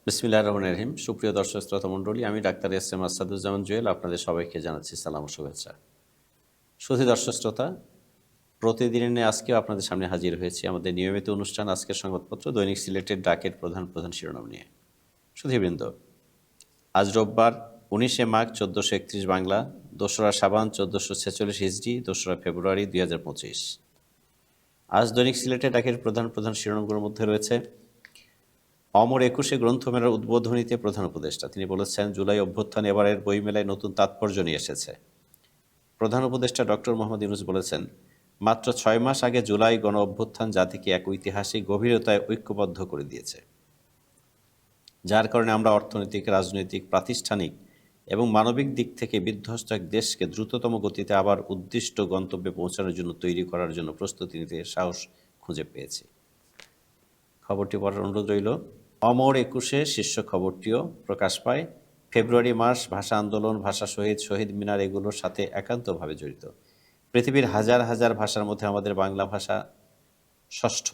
বিসমিল্লাহির রহমানির রহিম। সুপ্রিয় দর্শক শ্রোতা মণ্ডলী, আমি ডাক্তার এস.এম. আসাদুজ্জামান জুয়েল আপনাদের সবাইকে জানাচ্ছি সালাম ও শুভেচ্ছা। সুধী দর্শক শ্রোতা, প্রতিদিনের ন্যায় আজকেও আপনাদের সামনে হাজির হয়েছি আমাদের নিয়মিত অনুষ্ঠান আজকের সংবাদপত্র দৈনিক সিলেটের ডাকের প্রধান প্রধান শিরোনাম নিয়ে। সুধীবৃন্দ, আজ রোববার 19শে মাঘ 1431 বাংলা, 2রা শাবান 1446 হিজরি, 2রা ফেব্রুয়ারি 2025। আজ দৈনিক সিলেটের ডাকের প্রধান প্রধান শিরোনামগুলোর মধ্যে রয়েছে: অমর 21শে গ্রন্থমেলার উদ্বোধনীতে প্রধান উপদেষ্টা তিনি বলেছেন, জুলাই অভ্যুত্থান এবারের বইমেলায় নতুন তাৎপর্য নিয়ে এসেছে। প্রধান উপদেষ্টা ডক্টর মোহাম্মদ ইউনূস বলেছেন, মাত্র 6 মাস আগে জুলাই গণ অভ্যুত্থান জাতিকে এক ঐতিহাসিক গভীরতায় ঐক্যবদ্ধ করে দিয়েছে, যার কারণে আমরা অর্থনৈতিক, রাজনৈতিক, প্রাতিষ্ঠানিক এবং মানবিক দিক থেকে বিধ্বস্ত এক দেশকে দ্রুততম গতিতে আবার উদ্দিষ্ট গন্তব্যে পৌঁছানোর জন্য তৈরি করার জন্য প্রস্তুতি নিতে সাহস খুঁজে পেয়েছি। খবরটি পড়ার অনুরোধ রইল। অমর 21শে শীর্ষ খবরটিও প্রকাশ পায়। ফেব্রুয়ারি মাস ভাষা আন্দোলন, ভাষা শহীদ, শহীদ মিনার এগুলোর সাথে একান্তভাবে জড়িত। পৃথিবীর হাজার হাজার ভাষার মধ্যে আমাদের বাংলা ভাষা ষষ্ঠ।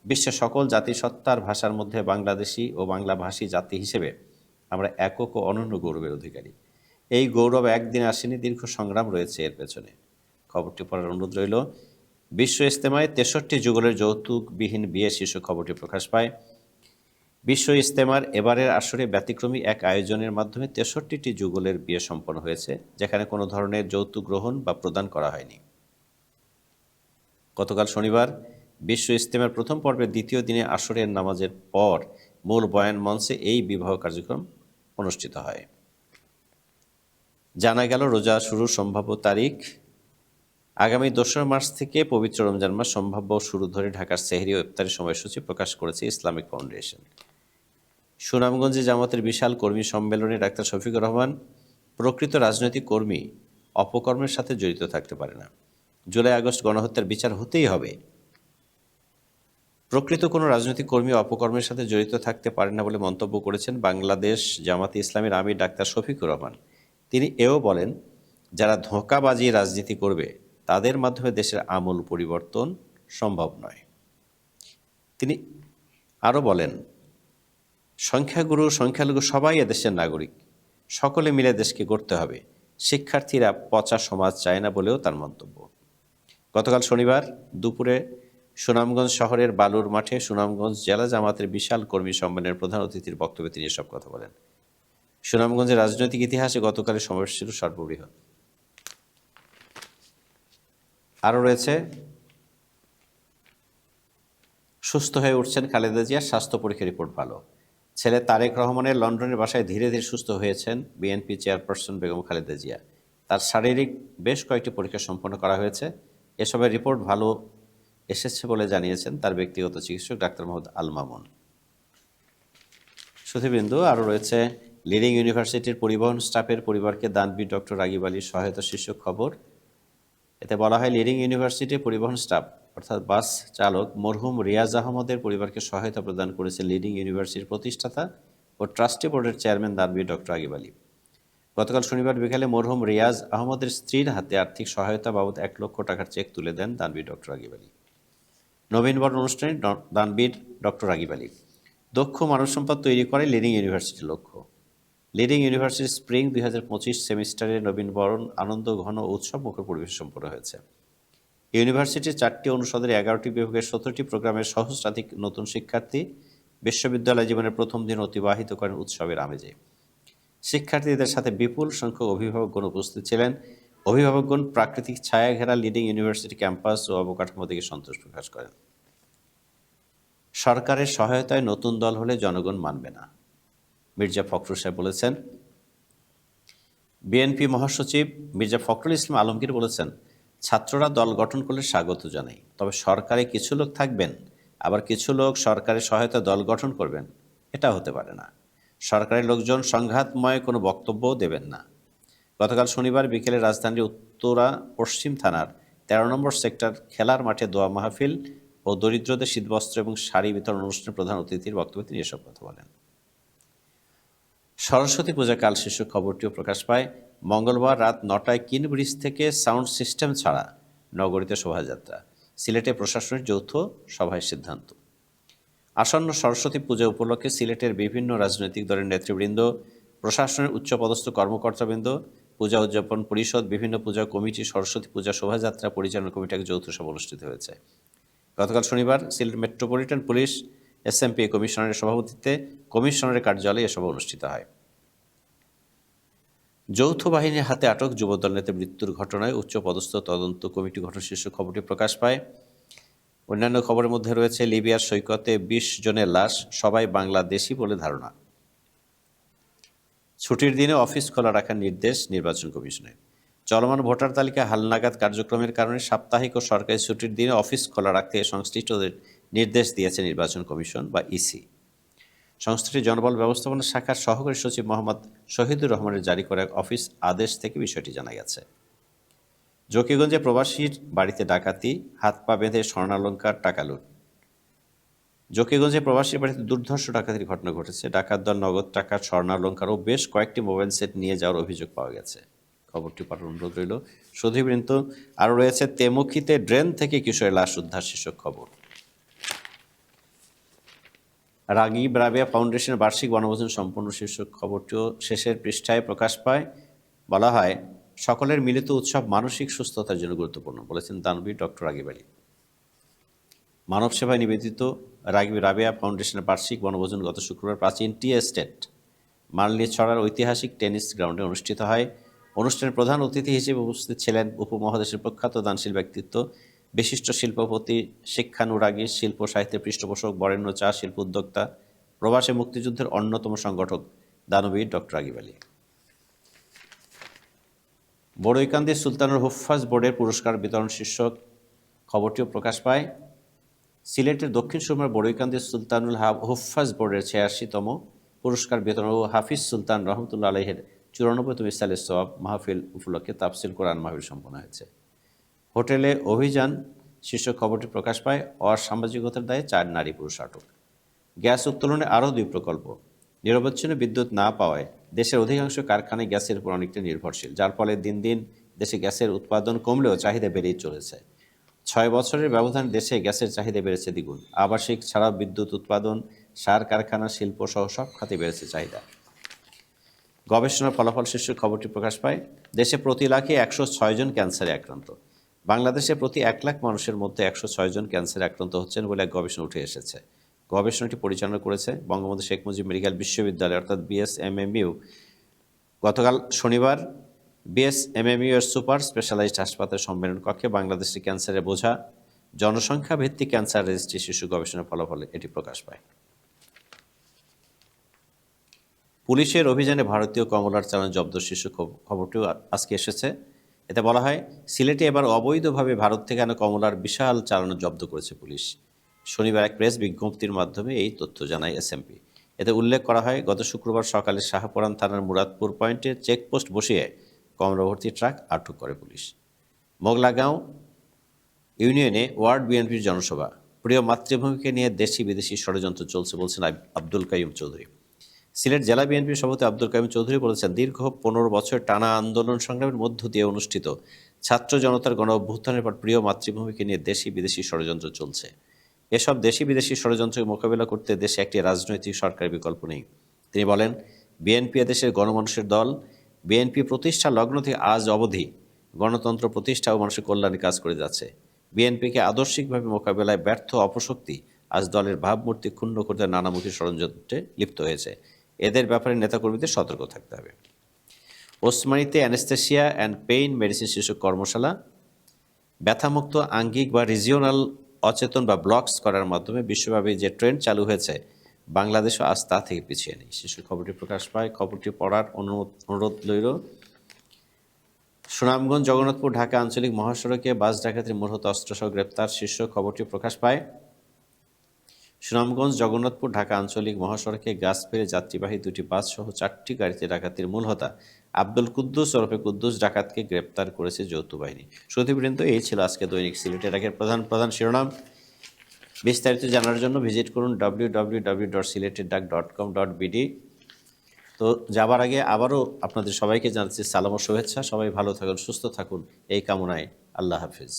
বিশ্বের সকল জাতিসত্তার ভাষার মধ্যে বাংলাদেশি ও বাংলাভাষী জাতি হিসেবে আমরা একক ও অনন্য গৌরবের অধিকারী। এই গৌরব একদিন আসেনি, দীর্ঘ সংগ্রাম রয়েছে এর পেছনে। খবরটি পড়ার অনুরোধ রইল। বিশ্ব ইজতেমায় 63 যুগলের যৌতুকবিহীন বিয়ে শীর্ষক খবরটি প্রকাশ পায়। বিশ্ব ইজতেমার এবারের আসরে ব্যতিক্রমী এক আয়োজনের মাধ্যমে 63টি যুগলের বিয়ে সম্পন্ন হয়েছে, যেখানে কোনো ধরনের যৌতুক গ্রহণ বা প্রদান করা হয়নি। গতকাল শনিবার বিশ্ব ইজতেমার প্রথম পর্বের দ্বিতীয় দিনে আসরের নামাজের পর মূল বয়ান মঞ্চে এই বিবাহ কার্যক্রম অনুষ্ঠিত হয়। জানা গেল, রোজা শুরুর সম্ভাব্য তারিখ আগামী 2রা মার্চ থেকে পবিত্র রমজান মাস সম্ভাব্য শুরু ধরে ঢাকার সেহরি ও ইফতারি সময়সূচি প্রকাশ করেছে ইসলামিক ফাউন্ডেশন। সুনামগঞ্জে জামাতের বিশাল কর্মী সম্মেলনে ডাক্তার শফিকুর রহমান, প্রকৃত রাজনৈতিক কর্মী অপকর্মের সাথে জড়িত থাকতে পারে না, জুলাই আগস্ট গণহত্যার বিচার হতেই হবে। প্রকৃত কোনো রাজনৈতিক কর্মী অপকর্মের সাথে জড়িত থাকতে পারে না বলে মন্তব্য করেছেন বাংলাদেশ জামাতে ইসলামীর আমির ডাক্তার শফিকুর রহমান। তিনি এও বলেন, যারা ধোঁকাবাজি রাজনীতি করবে তাদের মাধ্যমে দেশের আমূল পরিবর্তন সম্ভব নয়। তিনি আরও বলেন, সংখ্যাগুরু সংখ্যালঘু সবাই এদেশের নাগরিক, সকলে মিলে দেশকে গড়তে হবে। শিক্ষার্থীরা পচা সমাজ চায় না বলেও তার মন্তব্য। গতকাল শনিবার দুপুরে সুনামগঞ্জ শহরের বালুর মাঠে সুনামগঞ্জ জেলা জামাতের বিশাল কর্মী সম্মেলনের প্রধান অতিথির বক্তব্যে তিনি এসব কথা বলেন। সুনামগঞ্জের রাজনৈতিক ইতিহাসে গতকালের সমাবেশ ছিল সর্ববৃহৎ। আরও রয়েছে, সুস্থ হয়ে উঠছেন খালেদা জিয়ার, স্বাস্থ্য পরীক্ষা রিপোর্ট ভালো। ছেলে তারেক রহমানের লন্ডনের বাসায় ধীরে ধীরে সুস্থ হয়েছেন বিএনপি চেয়ারপারসন বেগম খালেদা জিয়া। তার শারীরিক বেশ কয়েকটি পরীক্ষা সম্পন্ন করা হয়েছে, এসবের রিপোর্ট ভালো এসেছে বলে জানিয়েছেন তার ব্যক্তিগত চিকিৎসক ডাক্তার মোহাম্মদ আল মামুন। সুধীবৃন্দু, আরও রয়েছে, লিডিং ইউনিভার্সিটির পরিবহন স্টাফের পরিবারকে দানবীর ডক্টর রাগিব আলীর সহায়তা শীর্ষক খবর। এতে বলা হয়, লিডিং ইউনিভার্সিটির পরিবহন স্টাফ অর্থাৎ বাস চালক মরহুম রিয়াজ আহমদের পরিবারকে সহায়তা প্রদান করেছে লিডিং ইউনিভার্সিটির প্রতিষ্ঠাতা ও ট্রাস্টি বোর্ডের চেয়ারম্যান দানবীর ডক্টর রাগিব আলী। গতকাল শনিবার বিকালে মরহুম রিয়াজ আহমদের স্ত্রীর হাতে আর্থিক সহায়তা বাবদ 1 লক্ষ টাকার চেক তুলে দেন দানবীর ডক্টর রাগিব আলী। নবীনবরণ অনুষ্ঠানে দানবীর ডক্টর রাগিব আলী দক্ষ মানব সম্পদ তৈরি করে লিডিং ইউনিভার্সিটির লক্ষ্য। লিডিং ইউনিভার্সিটির স্প্রিং 2025 সেমিস্টারের নবীনবরণ আনন্দ ঘন উৎসব মুখর পরিবেশ সম্পন্ন হয়েছে। ইউনিভার্সিটির 4টি অনুষদের 11টি বিভাগের 17টি প্রোগ্রামের সহস্রাধিক নতুন শিক্ষার্থী বিশ্ববিদ্যালয় জীবনের প্রথম দিন অতিবাহিত করেন উৎসবের আমেজে। শিক্ষার্থীদের সাথে বিপুল সংখ্যক অভিভাবকগণ উপস্থিত ছিলেন। অভিভাবকগণ প্রাকৃতিক ছায়া ঘেরা লিডিং ইউনিভার্সিটি ক্যাম্পাস ও অবকাঠামো থেকে সন্তোষ প্রকাশ করেন। সরকারের সহায়তায় নতুন দল হলে জনগণ মানবে না, মির্জা ফখরুল সাহেব বলেছেন। বিএনপি মহাসচিব মির্জা ফখরুল ইসলাম আলমগীর বলেছেন, ছাত্ররা দল গঠন করলে স্বাগত জানাই, তবে সরকারে কিছু লোক থাকবেন, আবার কিছু লোক সরকারের সহায়তা দল গঠন করবেন, এটা হতে পারে না। সরকারের লোকজন সংঘাতময় কোনো বক্তব্যও দেবেন না। গতকাল শনিবার বিকেলে রাজধানীর উত্তরা পশ্চিম থানার 13 নম্বর সেক্টর খেলার মাঠে দোয়া মাহফিল ও দরিদ্রদের শীতবস্ত্র এবং শাড়ি বিতরণ অনুষ্ঠানের প্রধান অতিথির বক্তব্যে তিনি এসব কথা বলেন। সরস্বতী পূজা কাল শীর্ষক খবরটিও প্রকাশ পায়। মঙ্গলবার রাত 9টায় কিন ব্রিজ থেকে সাউন্ড সিস্টেম ছাড়া নগরীতে শোভাযাত্রা। সিলেটে প্রশাসনের যৌথ সভায় সিদ্ধান্ত। আসন্ন সরস্বতী পূজা উপলক্ষে সিলেটের বিভিন্ন রাজনৈতিক দলের নেতৃবৃন্দ, প্রশাসনের উচ্চপদস্থ কর্মকর্তাবৃন্দ, পূজা উদযাপন পরিষদ, বিভিন্ন পূজা কমিটি, সরস্বতী পূজা শোভাযাত্রা পরিচালনা কমিটির এক যৌথ সভা অনুষ্ঠিত হয়েছে। গতকাল শনিবার সিলেট মেট্রোপলিটন পুলিশ এসএমপি কমিশনারের সভাপতিত্বে কমিশনারের কার্যালয়ে এ সভা অনুষ্ঠিত হয়। যৌথ বাহিনীর হাতে আটক যুবদল নেতা মৃত্যুর ঘটনায় উচ্চপদস্থ তদন্ত কমিটি গঠন শীর্ষক খবরটি প্রকাশ পায়। অন্যান্য খবরের মধ্যে রয়েছে লিবিয়ার সৈকতে ২০ জনের লাশ, সবাই বাংলাদেশি বলে ধারণা। ছুটির দিনে অফিস খোলা রাখার নির্দেশ নির্বাচন কমিশনের। চলমান ভোটার তালিকা হালনাগাদ কার্যক্রমের কারণে সাপ্তাহিক ও সরকারি ছুটির দিনে অফিস খোলা রাখতে সংশ্লিষ্টদের নির্দেশ দিয়েছে নির্বাচন কমিশন বা ইসি। সংস্থাটির জনবল ব্যবস্থাপনা শাখার সহকারী সচিব মোহাম্মদ শহীদুর রহমানের জারি করা এক অফিস আদেশ থেকে বিষয়টি জানা গেছে। জকিগঞ্জে প্রবাসীর বাড়িতে ডাকাতি, হাত পা বেঁধে স্বর্ণালংকার, টাকা লুট। জকিগঞ্জে প্রবাসীর বাড়িতে দুর্ধর্ষ ডাকাতির ঘটনা ঘটেছে। ডাকাত দল নগদ টাকা, স্বর্ণালংকার ও বেশ কয়েকটি মোবাইল সেট নিয়ে যাওয়ার অভিযোগ পাওয়া গেছে। খবরটি পাঠানোর অনুরোধ রইল। সুধীবৃন্দ, আরও রয়েছে তেমুখিতে ড্রেন থেকে কিশোরের লাশ উদ্ধার শীর্ষক খবর। রাগিব রাবেয়া ফাউন্ডেশনের বার্ষিক বনভোজন সম্পন্ন শীর্ষক খবরটিও শেষের পৃষ্ঠায় প্রকাশ পায়। বলা হয়, সকলের মিলিত উৎসব মানসিক সুস্থতার জন্য গুরুত্বপূর্ণ, বলেছেন দানবীর ডক্টর রাগিব আলী। মানব সেবায় নিবেদিত রাগিব রাবেয়া ফাউন্ডেশনের বার্ষিক বনভোজন গত শুক্রবার প্রাচীন টি এস্টেট মালনীছড়ার ঐতিহাসিক টেনিস গ্রাউন্ডে অনুষ্ঠিত হয়। অনুষ্ঠানের প্রধান অতিথি হিসেবে উপস্থিত ছিলেন উপমহাদেশের প্রখ্যাত দানশীল ব্যক্তিত্ব, বিশিষ্ট শিল্পপতি, শিক্ষানুরাগী, শিল্প সাহিত্যের পৃষ্ঠপোষক, বরেণ্য চা শিল্প উদ্যোক্তা, প্রবাসী মুক্তিযুদ্ধের অন্যতম সংগঠক দানবীর ডক্টর রাগিব আলী। বড়ইকান্দি সুলতানুল হুফাজ বোর্ডের পুরস্কার বিতরণ শীর্ষক খবরটিও প্রকাশ পায়। সিলেটের দক্ষিণ সুরমার বড়ইকান্দি সুলতানুল হুফাজ বোর্ডের ৮৬তম পুরস্কার বিতরণ ও হাফিজ সুলতান রহমতুল্লাহ আলাইহের ৯৪তম ইসালে সওয়াব মাহফিল উপলক্ষে তাফসির কোরআন মাহফিল সম্পন্ন হয়েছে। হোটেলে অভিযান শীর্ষক খবরটি প্রকাশ পায়। অসামাজিকতার দায়ে ৪ নারী পুরুষ আটক। গ্যাস উত্তোলনে আরও ২ প্রকল্প। নিরবচ্ছিন্ন বিদ্যুৎ না পাওয়ায় দেশের অধিকাংশ কারখানায় গ্যাসের উপর অনেকটা নির্ভরশীল, যার ফলে দিন দিন দেশে গ্যাসের উৎপাদন কমলেও চাহিদা বেড়েই চলেছে। ৬ বছরের ব্যবধানে দেশে গ্যাসের চাহিদা বেড়েছে দ্বিগুণ। আবাসিক ছাড়াও বিদ্যুৎ উৎপাদন, সার কারখানা, শিল্প সহ সব খাতে বেড়েছে চাহিদা। গবেষণার ফলাফল শীর্ষক খবরটি প্রকাশ পায়। দেশে প্রতি লাখে ১০৬ জন ক্যান্সারে আক্রান্ত। বাংলাদেশে প্রতি ১ লাখ মানুষের মধ্যে ১০৬ জন ক্যান্সারে আক্রান্ত হচ্ছেন বলে এক গবেষণা উঠে এসেছে। গবেষণাটি পরিচালনা করেছে বঙ্গবন্ধু শেখ মুজিব মেডিকেল বিশ্ববিদ্যালয় অর্থাৎ বিএসএমএমইউ। গতকাল শনিবার বিএসএমএমইউ এর সুপার স্পেশালাইজড হাসপাতাল সম্মেলন কক্ষে বাংলাদেশের ক্যান্সারের বোঝা, জনসংখ্যা ভিত্তিক ক্যান্সার রেজিস্ট্রি শীর্ষক গবেষণার ফলাফলে এটি প্রকাশ পায়। পুলিশের অভিযানে ভারতীয় কমলার চালান জব্দ শীর্ষক খবরটিও আজকে এসেছে। এতে বলা হয়, সিলেটে এবার অবৈধভাবে ভারত থেকে আনা কমলার বিশাল চালান জব্দ করেছে পুলিশ। শনিবার এক প্রেস বিজ্ঞপ্তির মাধ্যমে এই তথ্য জানায় এসএমপি। এতে উল্লেখ করা হয়, গত শুক্রবার সকালে শাহপরান থানার মুরাদপুর পয়েন্টে চেকপোস্ট বসিয়ে কমলা ভর্তি ট্রাক আটক করে পুলিশ। মোগলাগাঁও ইউনিয়নে ওয়ার্ড বিএনপির জনসভা। প্রিয় মাতৃভূমিকে নিয়ে দেশি বিদেশি ষড়যন্ত্র চলছে বলছেন আব্দুল কাইয়ুম চৌধুরী। সিলেট জেলা বিএনপির সভাপতি আব্দুল কাইয়ুম চৌধুরী বলেছেন, দীর্ঘ ১৫ বছর টানা আন্দোলন সংগ্রামের মধ্য দিয়ে অনুষ্ঠিত ছাত্র জনতার গণ অভ্যুত্থানের পর প্রিয় মাতৃভূমিকে নিয়ে দেশি বিদেশি ষড়যন্ত্র চলছে। এসব দেশি বিদেশি ষড়যন্ত্রকে মোকাবিলা করতে দেশে একটি রাজনৈতিক সরকারের বিকল্প নেই। তিনি বলেন, বিএনপি এদেশের গণমানুষের দল। বিএনপি প্রতিষ্ঠা লগ্ন থেকে আজ অবধি গণতন্ত্র প্রতিষ্ঠা ও মানুষের কল্যাণে কাজ করে যাচ্ছে। বিএনপিকে আদর্শিকভাবে মোকাবেলায় ব্যর্থ অপশক্তি আজ দলের ভাবমূর্তি ক্ষুণ্ণ করতে নানামুখী ষড়যন্ত্রে লিপ্ত হয়েছে। এদের ব্যাপারে নেতাকর্মীদের সতর্ক থাকতে হবে। ওসমানীতে অ্যানেস্থেসিয়া অ্যান্ড পেইন মেডিসিন শীর্ষক কর্মশালা। ব্যথামুক্ত আঙ্গিক বা রিজিওনাল অচেতন বা ব্লকস করার মাধ্যমে বিশ্বব্যাপী যে ট্রেন্ড চালু হয়েছে, বাংলাদেশও আজ তা থেকে পিছিয়ে নেই শীর্ষক খবরটি প্রকাশ পায়। খবরটি পড়ার অনুরোধ রইল। সুনামগঞ্জ জগন্নাথপুর ঢাকা আঞ্চলিক মহাসড়কে বাস ডাকাতির মূল অস্ত্রসহ গ্রেপ্তার শীর্ষক খবরটি প্রকাশ পায়। সুনামগঞ্জ জগন্নাথপুর ঢাকা আঞ্চলিক মহাসড়কে গাছ ফেলে যাত্রীবাহী 2টি বাস সহ 4টি গাড়িতে ডাকাতির মূল হোতা আব্দুল কুদ্দুস ওরফে কুদ্দুস ডাকাতকে গ্রেপ্তার করেছে যৌথ বাহিনী। সুধীবৃন্দ, এই ছিল আজকে দৈনিক সিলেটের আগের প্রধান শিরোনাম। বিস্তারিত জানার জন্য ভিজিট করুন www.sileteddak.com.bd। তো যাবার আগে আবারও আপনাদের সবাইকে জানাচ্ছি সালাম ও শুভেচ্ছা। সবাই ভালো থাকুন, সুস্থ থাকুন এই কামনায়। আল্লাহ হাফিজ।